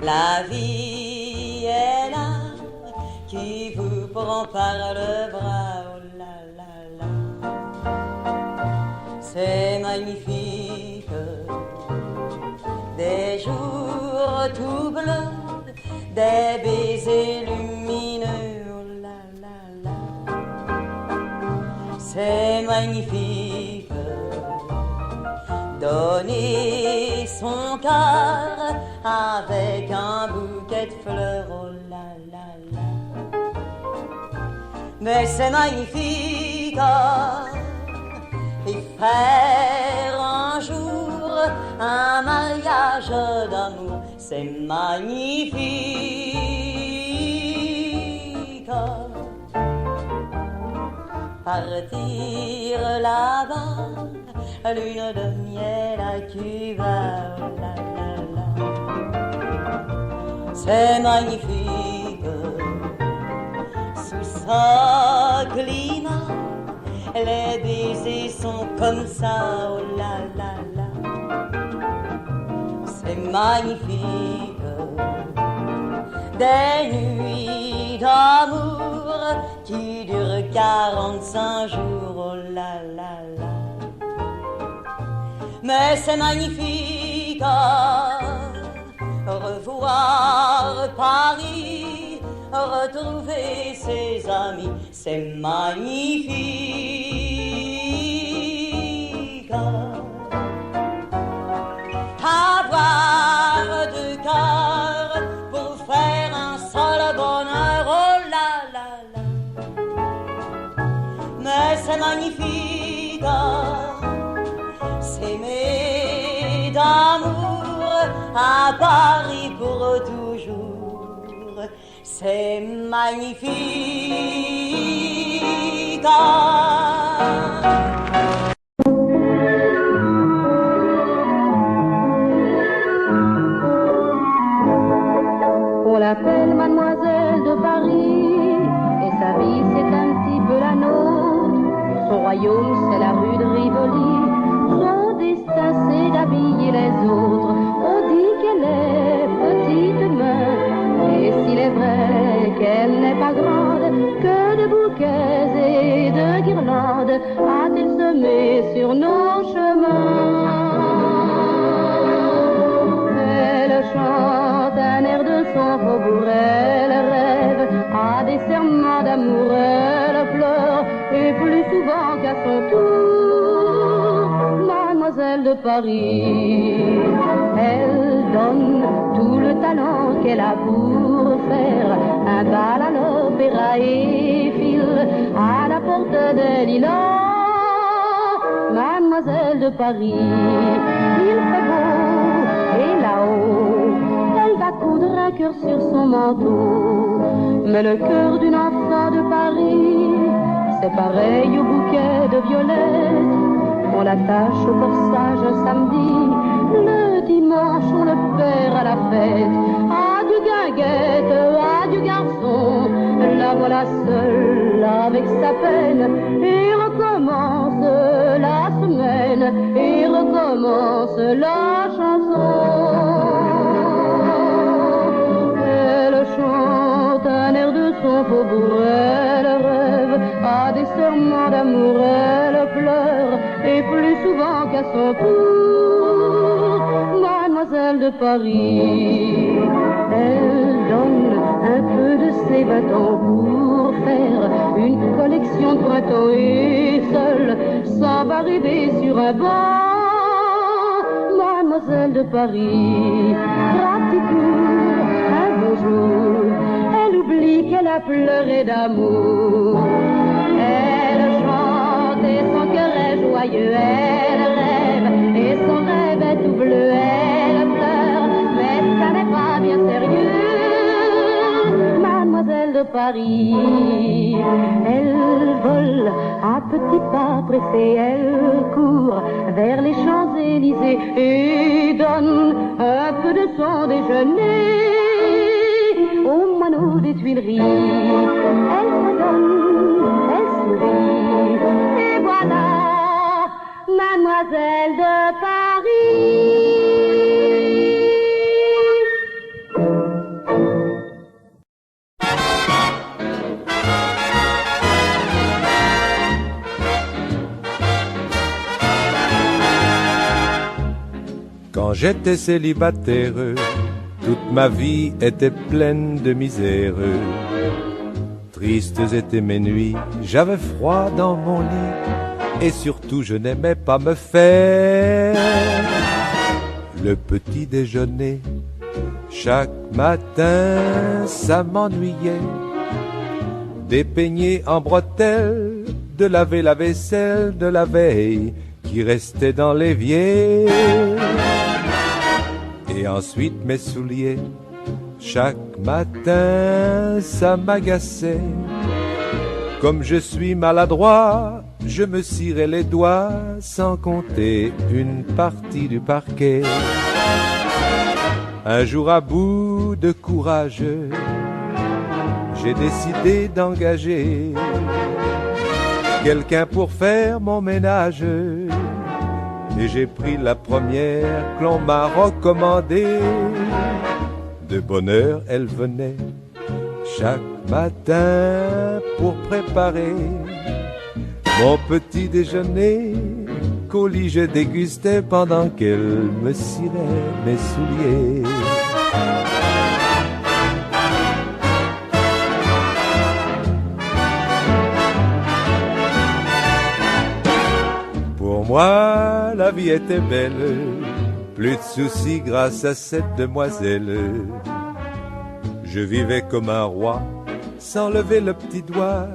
La vie est là qui vous prend par le bras, oh là là là. C'est magnifique, des jours tout bleus, des baisers lumineux, oh là là là. C'est magnifique, donner son cœur avec un bouquet de fleurs, oh là là là. Mais c'est magnifique, et faire un jour un mariage d'amour, c'est magnifique. Partir là-bas, lune de miel à Cuba, oh là là là. C'est magnifique, sous ce climat, les baisers sont comme ça, oh là là là. C'est magnifique, des nuits d'amour qui durent 45 jours, oh là là là. Mais c'est magnifique, revoir Paris, retrouver ses amis, c'est magnifique. Avoir deux cœurs pour faire un seul bonheur, oh là là là. Mais c'est magnifique, s'aimer d'amour à Paris pour toujours, c'est magnifique. On l'appelle Mademoiselle de Paris, et sa vie c'est un petit peu la nôtre. Son royaume c'est la rue de Rivoli, son destin c'est d'habiller les autres. On dit qu'elle est petite main, et s'il est vrai qu'elle n'est pas grande, que de bouquets et de guirlandes a-t-elle semé sur nos chemins. Elle chante un air de son faubourg, elle rêve à des serments d'amour, elle pleure, et plus souvent qu'à son tour, Mademoiselle de Paris. Elle donne tout le talent qu'elle a pour faire un bal à l'opéra et file à la porte des lilas. Mademoiselle de Paris, il fait beau, et là-haut, elle va coudre un cœur sur son manteau. Mais le cœur d'une enfant de Paris, c'est pareil au bouquet de violettes. On l'attache au corsage un samedi, le dimanche on le perd à la fête. Adieu guinguette, adieu garçon, la voilà seule avec sa peine, et recommence la semaine, et recommence la chanson. Elle chante un air de son faubourg, elle rêve à des serments d'amour, elle pleure, et plus souvent qu'à son tour, Mademoiselle de Paris. Elle donne un peu de ses 20 ans pour faire une collection de printemps, et seule, sans arriver sur un banc, Mademoiselle de Paris. Graticourt, un beau jour, elle oublie qu'elle a pleuré d'amour. Elle chante et son cœur est joyeux, elle rêve et son rêve est tout bleu, elle pleure, mais ça n'est pas bien sérieux, Mademoiselle de Paris. Elle vole à petits pas pressés, elle court vers les Champs-Élysées et donne un peu de son déjeuner aux moineaux des Tuileries. Elle s'adonne, elle sourit, et voilà Mademoiselle de Paris. j'étais célibataire, toute ma vie était pleine de misère. Tristes étaient mes nuits, j'avais froid dans mon lit, et surtout je n'aimais pas me faire le petit déjeuner. Chaque matin, ça m'ennuyait, dépeigner en bretelles, de laver la vaisselle de la veille qui restait dans l'évier. Et ensuite mes souliers, chaque matin, ça m'agaçait. Comme je suis maladroit, je me cirais les doigts sans compter une partie du parquet. Un jour à bout de courage, j'ai décidé d'engager quelqu'un pour faire mon ménage. Et j'ai pris la première que l'on m'a recommandée. De bonne heure, elle venait chaque matin pour préparer mon petit déjeuner qu'au lit je dégustais pendant qu'elle me cirait mes souliers. Pour moi, la vie était belle, plus de soucis grâce à cette demoiselle. Je vivais comme un roi, sans lever le petit doigt.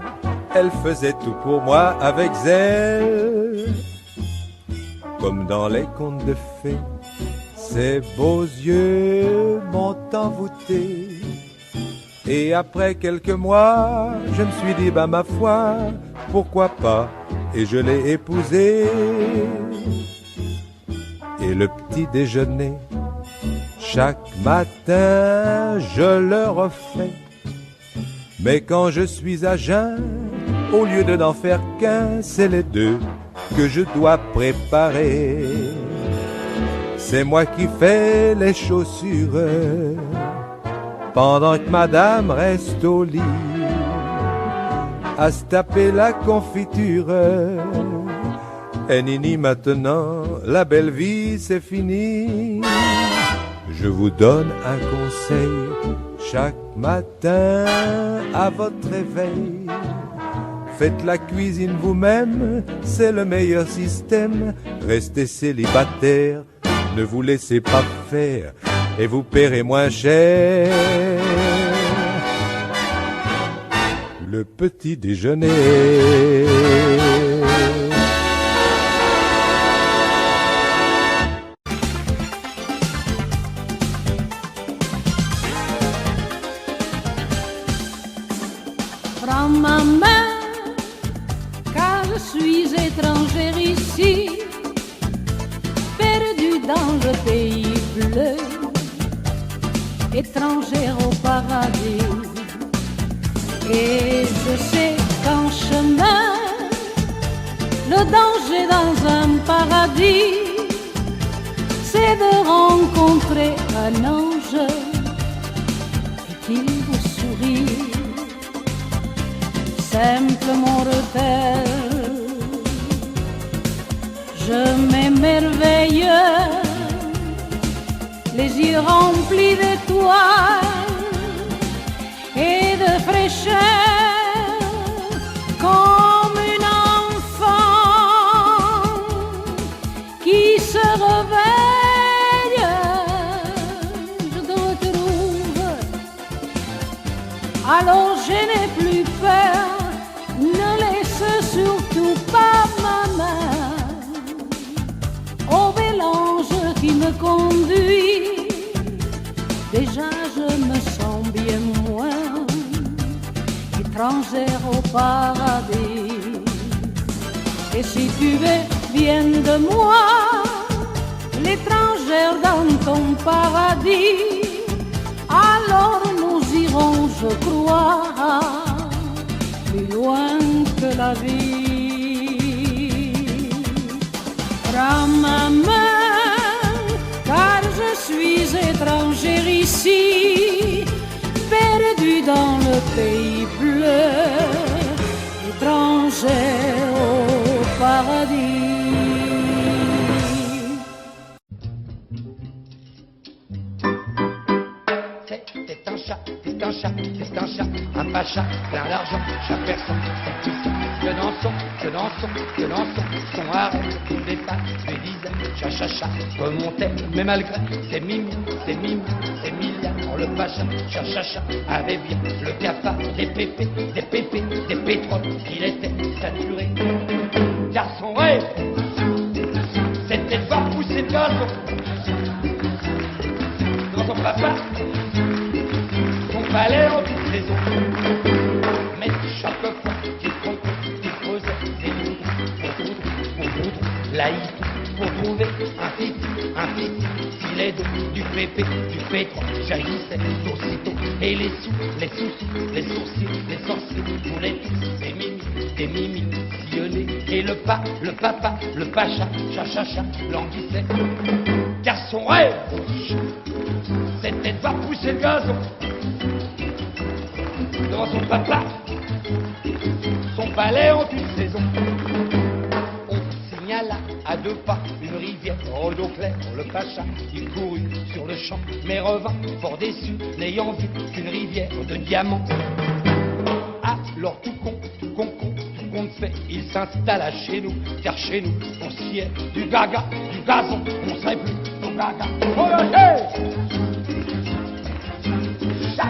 Elle faisait tout pour moi avec zèle. Comme dans les contes de fées, ses beaux yeux m'ont envoûté. Et après quelques mois, je me suis dit, bah ma foi, pourquoi pas? Et je l'ai épousée. Et le petit déjeuner, chaque matin, je le refais. Mais quand je suis à jeun, au lieu de n'en faire qu'un, c'est les deux que je dois préparer. C'est moi qui fais les chaussures pendant que madame reste au lit à se taper la confiture. Et Nini, maintenant, la belle vie c'est fini. Je vous donne un conseil chaque matin à votre réveil. Faites la cuisine vous-même, c'est le meilleur système. Restez célibataire, ne vous laissez pas faire et vous paierez moins cher le petit déjeuner. Prends ma main, car je suis étrangère ici, perdue dans le pays bleu, étrangère au paradis. Et je sais qu'en chemin, le danger dans un paradis, c'est de rencontrer un ange et qu'il vous sourit. Simple mortel, je m'émerveille, les yeux remplis d'étoiles et de fraîcheur, comme une enfant qui se réveille. Je te retrouve, alors je n'ai plus peur. Ne laisse surtout pas ma main au bel ange qui me conduit. Déjà je me sens bien moins étrangère au paradis. Et si tu veux bien de moi, l'étrangère dans ton paradis, alors nous irons, je crois, plus loin que la vie. Prends ma main, car je suis étrangère ici, perdue dans le pays bleu, étrangère au paradis. chat, c'est un chat, un pacha, plein d'argent, chat personne, c'est tout ça. Que dans son harem, tout dépasse, lui disait, chat, comme on t'aime, mais malgré ses mimi, ses milliards, le pacha, chat, avait bien le cafard, des pépés, des pétroles, il était saturé. Car son rêve, c'était de voir pousser le gazon dans son papa, son palais en toute saison. Mais chaque fois qu'il creusait des trous pour coudre la hite, pour trouver un filet d'eau, du pépé, du pétrole jaillissait aussitôt. Et les soucis, les sourcils, les sorciers voulaient tous des mimis sillonnés. Et le papa, le pacha, chat, languissait. Car son rêve, c'était de voir pousser le gazon devant son papa, son palais en toute saison. On signala à 2 pas une rivière au dos clair, le pacha, il courut sur le champ, mais revint fort déçu, n'ayant vu qu'une rivière de diamants. Alors tout compte fait, il s'installa chez nous, car chez nous, on sciait du gazon, on serait plus au gaga. Oh là là! C'est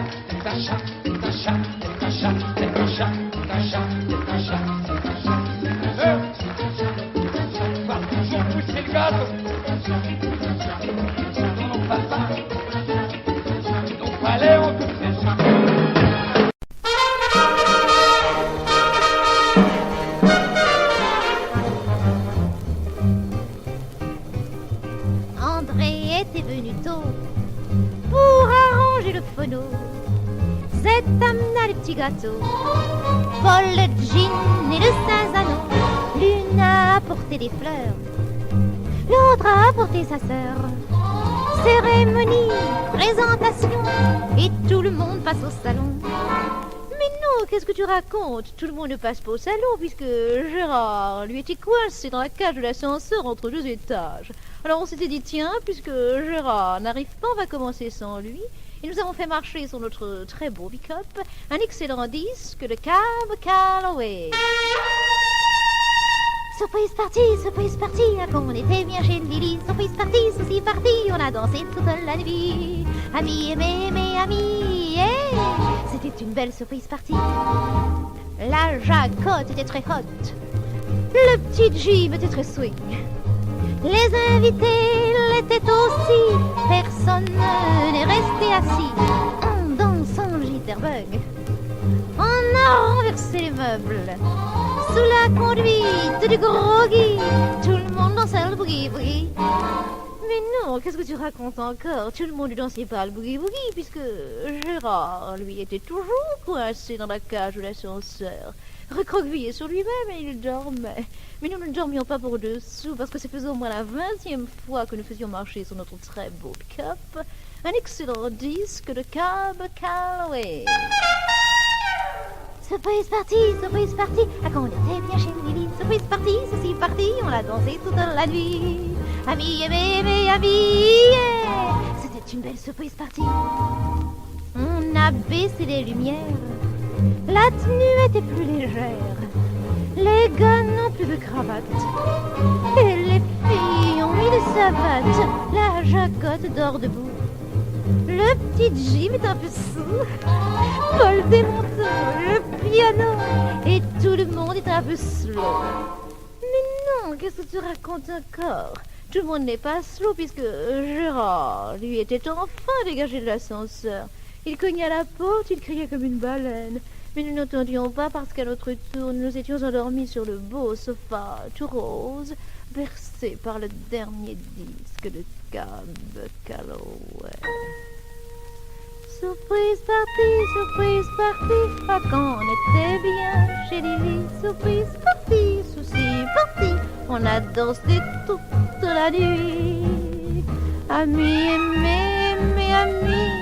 un chat, c'est un chat, c'est un chat, c'est un chat, c'est un chat, c'est un chat, c'est un chat. Va toujours pousser le gazon dans nos papas, nos palais en toutes saisons. André était venu tôt pour arranger le phono. Zed amena le petit gâteau, Paul le gin et le Saint-Zano. L'une a apporté des fleurs, l'autre a apporté sa sœur. Cérémonie, présentation, et tout le monde passe au salon. Mais non, qu'est-ce que tu racontes? Tout le monde ne passe pas au salon, puisque Gérard, lui, était coincé dans la cage de l'ascenseur entre 2 étages. Alors on s'était dit, tiens, puisque Gérard n'arrive pas, on va commencer sans lui. Et nous avons fait marcher sur notre très beau pick-up un excellent disque, le Cab Calloway. Surprise party, on était bien chez Lily. Surprise party, souci party, on a dansé toute la nuit. Amis, mes amis, yeah. C'était une belle surprise party. La jacotte était très hot, le petit Jim était très swing. Les invités l'étaient aussi, personne n'est resté assis. On danse en jitterbug, on a renversé les meubles. Sous la conduite du gros Guy, tout le monde dansait le boogie-boogie. Mais non, qu'est-ce que tu racontes encore? Tout le monde ne dansait pas le boogie-boogie, puisque Gérard, lui, était toujours coincé dans la cage de l'ascenseur, recroquevillé sur lui-même, et il dormait. Mais nous ne dormions pas pour 2 sous, parce que ça faisait au moins la 20e fois que nous faisions marcher sur notre très beau pick-up un excellent disque de Cab Calloway. Surprise party, quand on était bien chez Lily. Surprise party, ceci party, on l'a dansé toute la nuit. Amis et bébés, amis, yeah. C'était une belle surprise party. On a baissé les lumières, la tenue était plus légère. Les gars n'ont plus de cravate, et les filles ont mis des savates. La jacotte dort debout, le petit Jim est un peu sous. Paul démonte le piano, et tout le monde est un peu slow. Mais non, qu'est-ce que tu racontes encore? Tout le monde n'est pas slow, puisque Gérard, lui, était enfin dégagé de l'ascenseur. Il cognait à la porte, il criait comme une baleine. Mais nous n'entendions pas parce qu'à notre tour, nous étions endormis sur le beau sofa tout rose, bercé par le dernier disque de Cab Calloway. Surprise party, quand on était bien chez Lily. Surprise party, souci party, on a dansé toute la nuit. Amis et mes amis,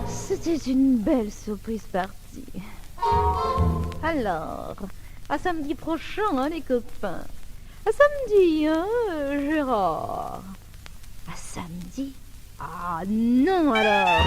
c'était une belle surprise party. Alors, à samedi prochain, hein, les copains. À samedi, hein, Gérard. À samedi? Ah non alors.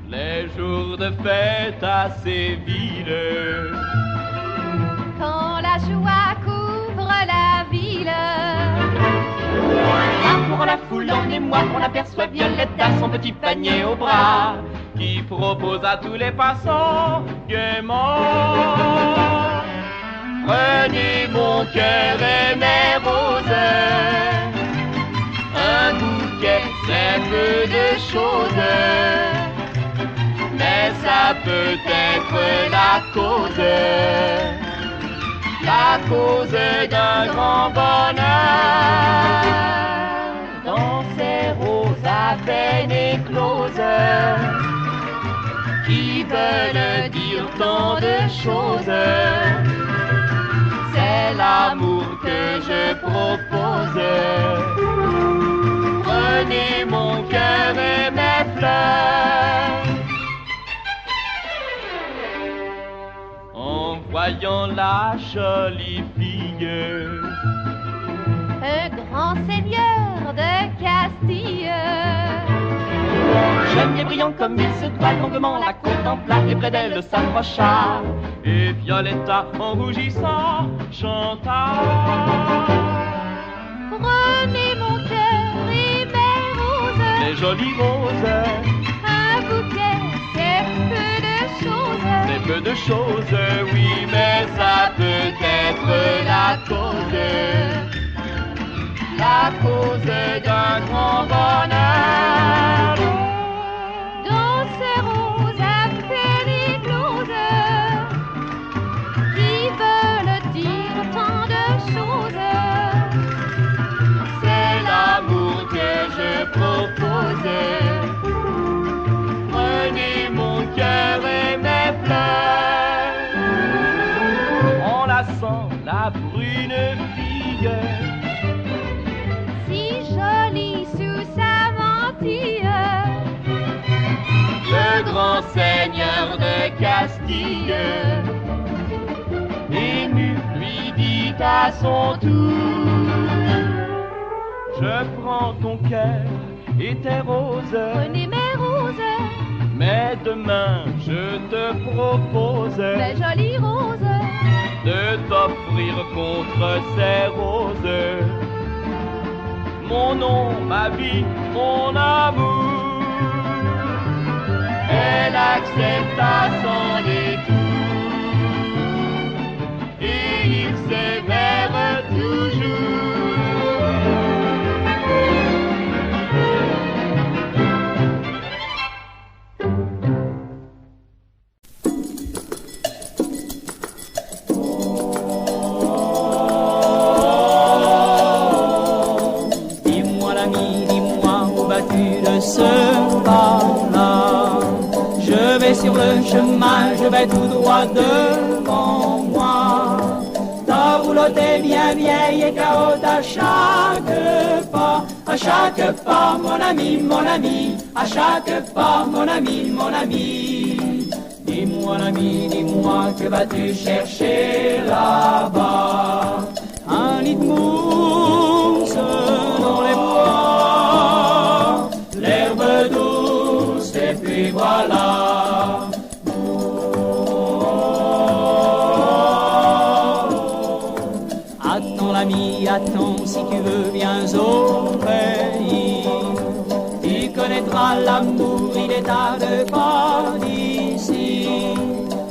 Les jours de fête à Séville, Quand la joie couvre la ville. pour la foule, emmenez-moi, on aperçoit Violette à son petit panier au bras, qui propose à tous les passants gaiement. Prenez mon cœur et mes roses, un bouquet, c'est peu de choses, mais ça peut être la cause d'un grand bonheur. Dans ces roses à peine écloses, qui veulent dire tant de choses, c'est l'amour que je propose. Prenez mon cœur et mes fleurs. En voyant la jolie fille, Un grand seigneur de Castille. jeune et brillant comme il se doit, longuement la contempla et près d'elle s'approcha. Et Violetta, en rougissant, chanta. Prenez mon cœur et mes roses, Les jolies roses, un bouquet, c'est peu de choses, c'est peu de choses, oui, mais ça peut être la cause d'un grand bonheur. dans ces roses à peine écloses, qui veulent dire tant de choses, C'est l'amour que je propose. Prenez mon cœur et mes fleurs. On la sent, la brune fille, si jolie sous sa mantille. le grand seigneur de Castille, ému lui dit à son tour: je prends ton cœur et tes roses, Prenez mes roses, mais demain je te propose mes jolies roses, de t'offrir contre ces roses mon nom, ma vie, mon amour. Elle accepta sans détour et ils s'aimèrent toujours. Dis-moi l'ami, dis-moi où vas-tu de ce pas-là? Je vais sur le chemin, je vais tout droit devant moi. Ta roulotte est bien vieille et carotte à chaque pas, mon ami, à chaque pas, mon ami. Dis-moi l'ami, dis-moi que vas-tu chercher là-bas? Un lit de mousse dans les bois, l'herbe douce et puis voilà. Attends l'ami, attends si tu veux bien obéir. Tu connaîtras l'amour, il est à 2 pas d'ici.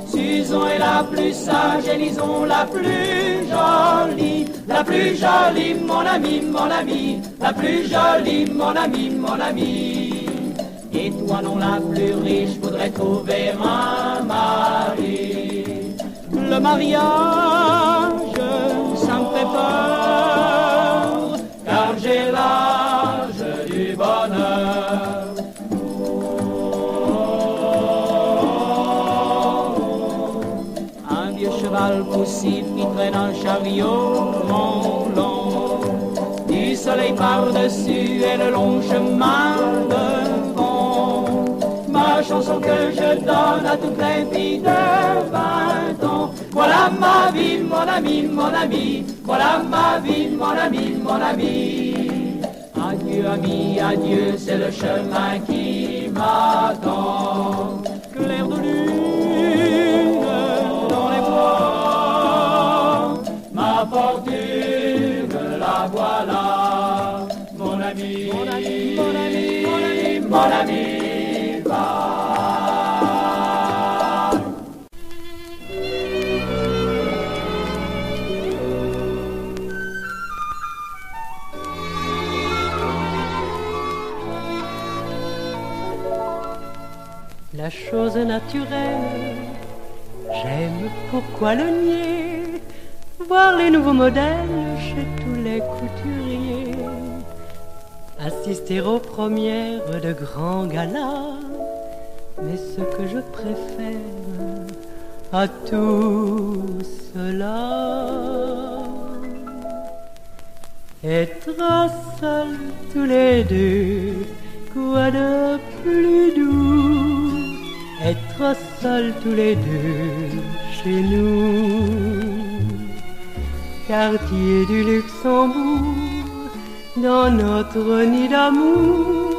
Susan est la plus sage et Lison la plus jolie. La plus jolie, mon ami, la plus jolie, mon ami. Et toi non la plus riche, voudrais trouver un mari. Le mariage, ça me fait peur, car j'ai l'âge du bonheur. cheval poussif qui traîne un chariot roulant. Du soleil par-dessus et le long chemin devant. Ma chanson que je donne à toutes les filles de 20 ans. Voilà ma vie, mon ami, mon ami. Voilà ma vie, mon ami, mon ami. Adieu, ami, adieu, c'est le chemin qui m'attend. Clair de lune dans les bois, ma fortune, la voilà. Mon ami, mon ami, mon ami, mon ami, mon ami, va. La chose naturelle, j'aime, pourquoi le nier, voir les nouveaux modèles chez tous les couturiers, assister aux premières de grands galas, mais ce que je préfère à tout cela, être seuls tous les deux, quoi de plus doux, être seuls tous les deux chez nous. Quartier du Luxembourg, dans notre nid d'amour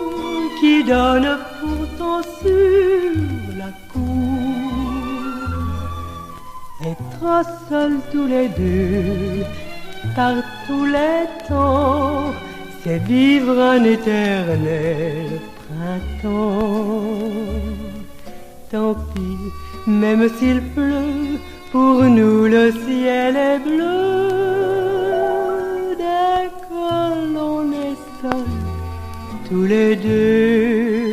qui donne pourtant sur la cour. Être seuls tous les deux par tous les temps, c'est vivre un éternel printemps. Tant pis, même s'il pleut, pour nous le ciel est bleu. Dès que l'on est seuls, tous les deux.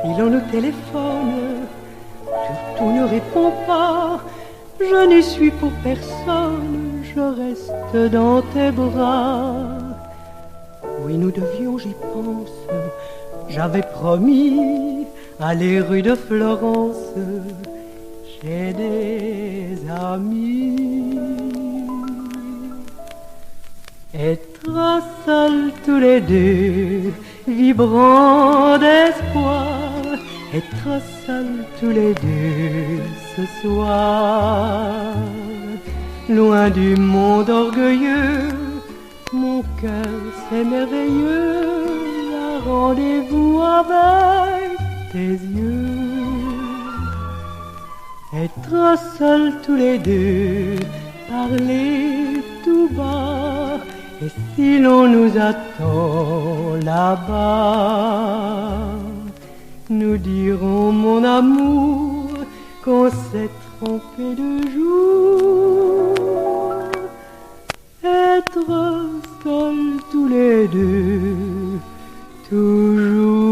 Si l'on nous téléphone, surtout ne réponds pas. Je n'y suis pour personne, je reste dans tes bras. Oui, nous devions, j'y pense, j'avais promis aller rue de Florence chez des amis. Être seuls tous les deux, vibrants d'espoir, être seuls tous les deux ce soir. Loin du monde orgueilleux, mon cœur c'est merveilleux, un rendez-vous avec tes yeux. Être seuls tous les deux, parler tout bas, et si l'on nous attend là-bas, nous dirons mon amour qu'on s'est trompé de jour. Être seuls tous les deux, toujours.